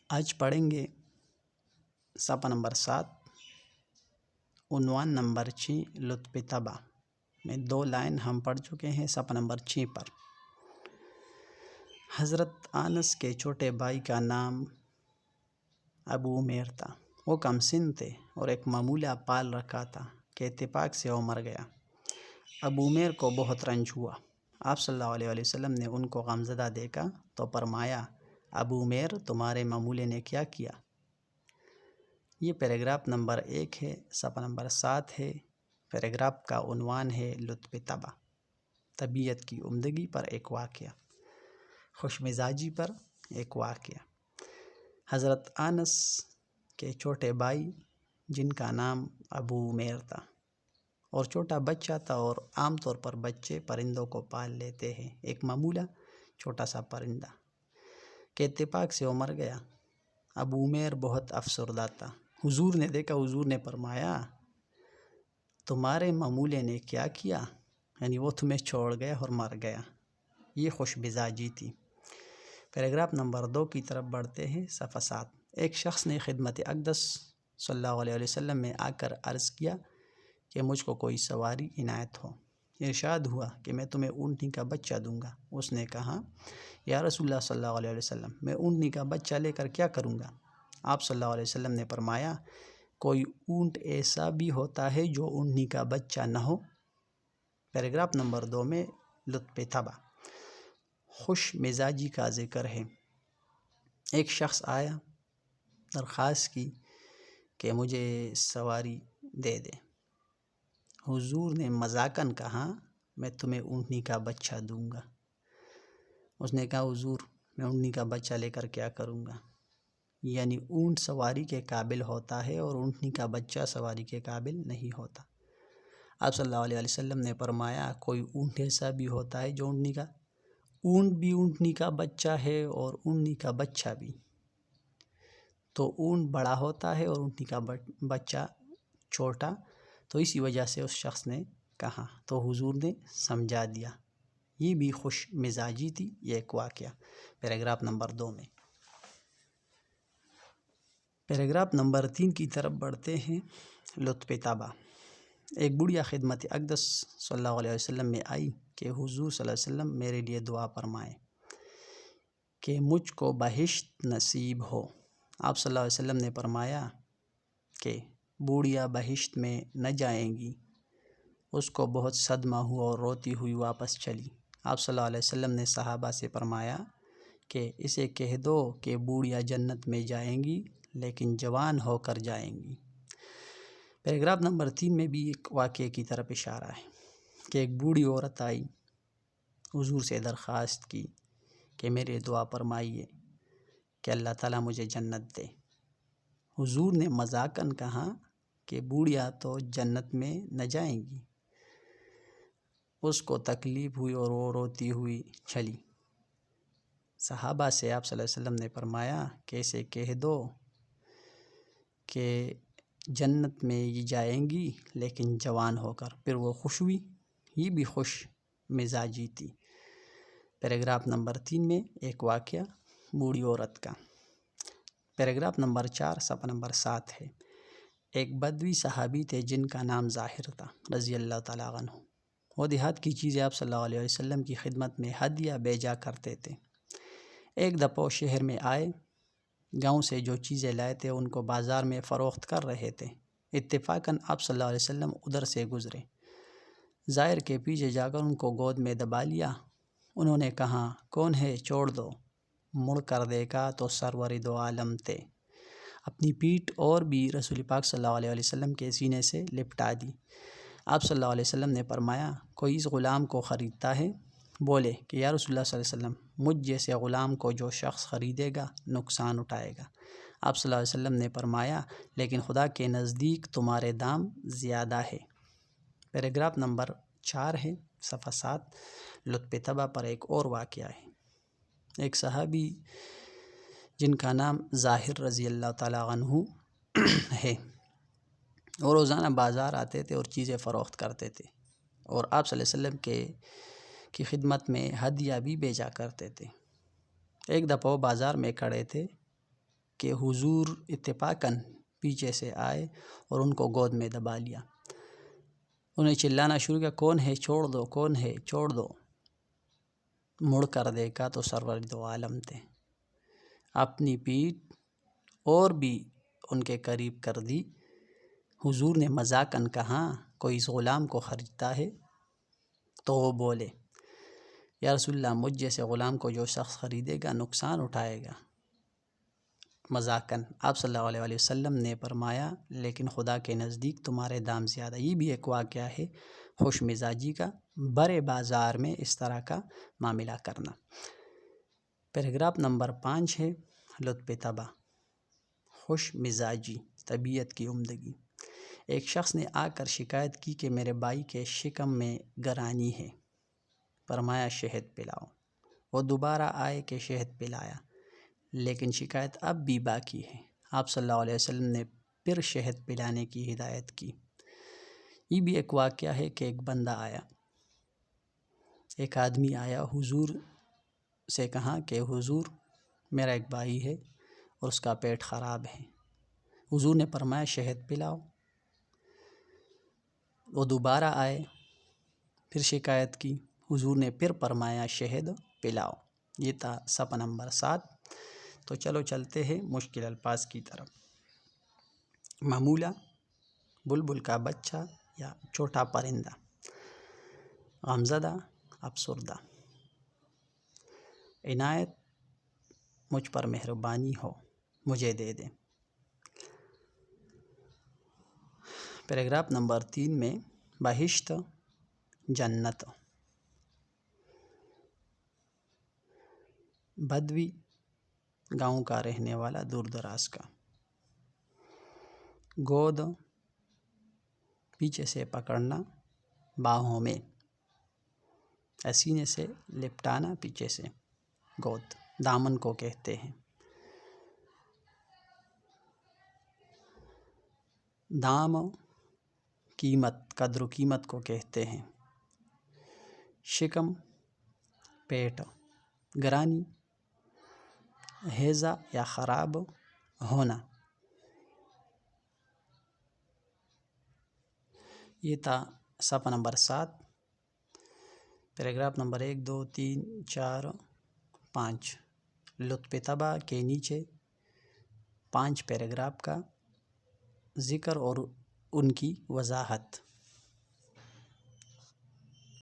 آج پڑھیں گے صفحہ نمبر 7 عنوان نمبر 6 لطف طبع میں 2 لائن ہم پڑھ چکے ہیں صفحہ نمبر 6 پر۔ حضرت انس کے چھوٹے بھائی کا نام ابو عمیر تھا۔ وہ کم سن تھے اور ایک معمولہ پال رکھا تھا کہ اتفاق سے وہ مر گیا۔ ابو عمیر کو بہت رنج ہوا۔ آپ صلی اللہ علیہ وسلم نے ان کو غمزدہ دیکھا تو فرمایا، ابو عمیر تمہارے معمولے نے کیا کیا؟ یہ پیراگراف نمبر 1 ہے، صفحہ نمبر 7 ہے۔ پیراگراف کا عنوان ہے لطف طبع، طبیعت کی عمدگی پر ایک واقعہ، خوش مزاجی پر ایک واقعہ۔ حضرت انس کے چھوٹے بھائی جن کا نام ابو عمیر تھا اور چھوٹا بچہ تھا، اور عام طور پر بچے پرندوں کو پال لیتے ہیں، ایک معمولہ چھوٹا سا پرندہ کہ اتفاق سے وہ مر گیا۔ ابو عمیر بہت افسردہ تھا۔ حضور نے دیکھا، حضور نے فرمایا، تمہارے معمولے نے کیا کیا؟ یعنی وہ تمہیں چھوڑ گیا اور مر گیا۔ یہ خوش مزاجی تھی۔ پیراگراف نمبر 2 کی طرف بڑھتے ہیں، صفحہ 7۔ ایک شخص نے خدمت اقدس صلی اللہ علیہ وسلم میں آ کر عرض کیا کہ مجھ کو کوئی سواری عنایت ہو۔ ارشاد ہوا کہ میں تمہیں اونٹنی کا بچہ دوں گا۔ اس نے کہا، یا رسول اللہ صلی اللہ علیہ وسلم، میں اونٹنی کا بچہ لے کر کیا کروں گا؟ آپ صلی اللہ علیہ وسلم نے فرمایا، کوئی اونٹ ایسا بھی ہوتا ہے جو اونٹنی کا بچہ نہ ہو۔ پیراگراف نمبر 2 میں لطف طبع، خوش مزاجی کا ذکر ہے۔ ایک شخص آیا، درخواست کی کہ مجھے سواری دے دے۔ حضور نے مذاقاً کہا، میں تمہیں اونٹنی کا بچہ دوں گا۔ اس نے کہا، حضور میں اونٹنی کا بچہ لے کر کیا کروں گا؟ یعنی اونٹ سواری کے قابل ہوتا ہے اور اونٹنی کا بچہ سواری کے قابل نہیں ہوتا۔ آپ صلی اللہ علیہ وسلم نے فرمایا، کوئی اونٹ ایسا بھی ہوتا ہے جو اونٹ بھی اونٹنی کا بچہ ہے اور اونٹنی کا بچہ بھی۔ تو اونٹ بڑا ہوتا ہے اور اونٹنی کا بچہ چھوٹا، تو اسی وجہ سے اس شخص نے کہا، تو حضور نے سمجھا دیا۔ یہ بھی خوش مزاجی تھی، یہ ایک واقعہ۔ پیراگراف نمبر 2 میں پیراگراف نمبر 3 کی طرف بڑھتے ہیں، لطف طبع۔ ایک بڑھیا خدمت اقدس صلی اللہ علیہ وسلم میں آئی کہ حضور صلی اللہ علیہ وسلم میرے لیے دعا فرمائیں کہ مجھ کو بہشت نصیب ہو۔ آپ صلی اللہ علیہ وسلم نے فرمایا کہ بوڑھیا بہشت میں نہ جائیں گی۔ اس کو بہت صدمہ ہوا اور روتی ہوئی واپس چلی۔ آپ صلی اللہ علیہ وسلم نے صحابہ سے فرمایا کہ اسے کہہ دو کہ بوڑھیا جنت میں جائیں گی لیکن جوان ہو کر جائیں گی۔ پیراگراف نمبر 3 میں بھی ایک واقعے کی طرف اشارہ ہے کہ ایک بوڑھی عورت آئی، حضور سے درخواست کی کہ میرے دعا فرمائیے کہ اللہ تعالیٰ مجھے جنت دے۔ حضور نے مذاقاً کہا کہ بوڑھیا تو جنت میں نہ جائیں گی۔ اس کو تکلیف ہوئی اور وہ روتی ہوئی چلی۔ صحابہ سے آپ صلی اللہ علیہ وسلم نے فرمایا کہ اسے کہہ دو کہ جنت میں یہ جائیں گی لیکن جوان ہو کر۔ پھر وہ خوش ہوئی۔ یہ بھی خوش مزاجی تھی۔ پیراگراف نمبر 3 میں ایک واقعہ بوڑھی عورت کا۔ پیراگراف نمبر 4 صفحہ نمبر 7 ہے۔ ایک بدوی صحابی تھے جن کا نام ظاہر تھا رضی اللہ تعالیٰ عنہ۔ وہ دیہات کی چیزیں آپ صلی اللہ علیہ وسلم کی خدمت میں ہدیہ بھیجا کرتے تھے۔ ایک دفعہ شہر میں آئے، گاؤں سے جو چیزیں لائے تھے ان کو بازار میں فروخت کر رہے تھے۔ اتفاقاً آپ صلی اللہ علیہ وسلم ادھر سے گزرے۔ ظاہر کے پیچھے جا کر ان کو گود میں دبا لیا۔ انہوں نے کہا، کون ہے؟ چھوڑ دو۔ مڑ کر دیکھا تو سرور دو عالم تھے۔ اپنی پیٹھ اور بھی رسول پاک صلی اللہ علیہ وسلم کے سینے سے لپٹا دی۔ آپ صلی اللہ علیہ وسلم نے فرمایا، کوئی اس غلام کو خریدتا ہے؟ بولے کہ یا رسول اللہ صلی اللہ علیہ وسلم، مجھ جیسے غلام کو جو شخص خریدے گا نقصان اٹھائے گا۔ آپ صلی اللہ علیہ وسلم نے فرمایا، لیکن خدا کے نزدیک تمہارے دام زیادہ ہے۔ پیراگراف نمبر 4 ہے، صفحہ 7۔ لطف طبع پر ایک اور واقعہ ہے۔ ایک صحابی جن کا نام ظاہر رضی اللہ تعالیٰ عنہ ہے، اور روزانہ بازار آتے تھے اور چیزیں فروخت کرتے تھے، اور آپ صلی اللہ علیہ وسلم کی خدمت میں ہدیہ بھی بھیجا کرتے تھے۔ ایک دفعہ وہ بازار میں کھڑے تھے کہ حضور اتفاقاً پیچھے سے آئے اور ان کو گود میں دبا لیا. انہیں چلانا شروع کیا، کون ہے، چھوڑ دو، کون ہے، چھوڑ دو. مڑ کر دیکھا تو سرور دو عالم تھے. اپنی پیٹھ اور بھی ان کے قریب کر دی. حضور نے مذاقاً کہا، کوئی اس غلام کو خریدتا ہے؟ تو وہ بولے، یا رسول اللہ، مجھ جیسے غلام کو جو شخص خریدے گا نقصان اٹھائے گا. مذاقاً آپ صلی اللہ علیہ وسلم نے فرمایا، لیکن خدا کے نزدیک تمہارے دام زیادہ. یہ بھی ایک واقعہ ہے خوش مزاجی کا، بڑے بازار میں اس طرح کا معاملہ کرنا. پیراگراف نمبر 5 ہے لطف طبع. خوش مزاجی، طبیعت کی عمدگی. ایک شخص نے آ کر شکایت کی کہ میرے بھائی کے شکم میں گرانی ہے. فرمایا شہد پلاؤ. وہ دوبارہ آئے کہ شہد پلایا، لیکن شکایت اب بھی باقی ہے. آپ صلی اللہ علیہ وسلم نے پھر شہد پلانے کی ہدایت کی. یہ بھی ایک واقعہ ہے کہ ایک بندہ آیا، ایک آدمی آیا، حضور سے کہا کہ حضور، میرا ایک بھائی ہے اور اس کا پیٹ خراب ہے. حضور نے فرمایا شہد پلاؤ. وہ دوبارہ آئے، پھر شکایت کی. حضور نے پھر فرمایا شہد پلاؤ. یہ تھا صفحہ نمبر 7. تو چلو چلتے ہیں مشکل الفاظ کی طرف. معمولہ، بلبل کا بچہ یا چھوٹا پرندہ. غمزدہ، افسردہ. عنایت، مجھ پر مہربانی ہو، مجھے دے دیں. پیراگراف نمبر 3 میں بہشت، جنت. بدوی، گاؤں کا رہنے والا، دور دراز کا. گود، پیچھے سے پکڑنا، باہوں میں. سینے سے لپٹانا پیچھے سے، گود دامن کو کہتے ہیں. دام، قیمت، قدر و قیمت کو کہتے ہیں. شکم، پیٹ. گرانی، ہیضہ یا خراب ہونا. یہ تھا صفحہ نمبر 7. Paragraph number 1 2 3 4 5. لطف طبع کے نیچے 5 پیراگراف کا ذکر اور ان کی وضاحت.